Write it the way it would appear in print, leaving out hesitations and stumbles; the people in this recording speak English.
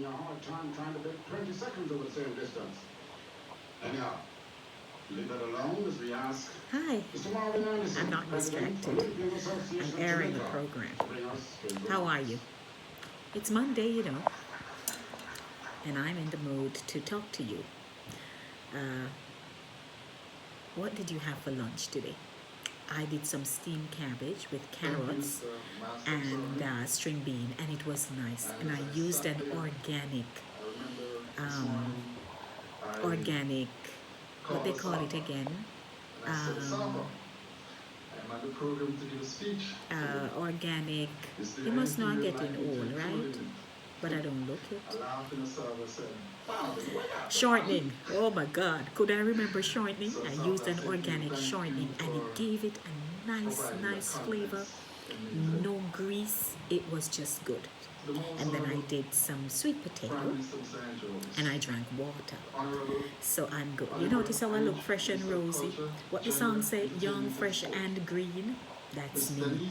a hard time trying to make 20 seconds over the same distance. Anyhow, leave that alone as we ask. Hi, Mr. Marvin Anderson, I'm not President, distracted. Olympian Association I'm of airing a Jamaica, program. to bring us his How are remarks. you? It's Monday, you know, and I'm in the mood to talk to you. What did you have for lunch today? I did some steamed cabbage with carrots and string bean, and it was nice. And I used an organic, what they call it again? Organic. You must know I'm getting old, right? But I don't look it. Shortening. Oh my God. Could I remember shortening? I used an organic shortening and it gave it a nice flavor. No grease. It was just good. And then I did some sweet potato and I drank water. So I'm good. You notice how I look fresh and rosy? What the song say? Young, fresh and green. That's me.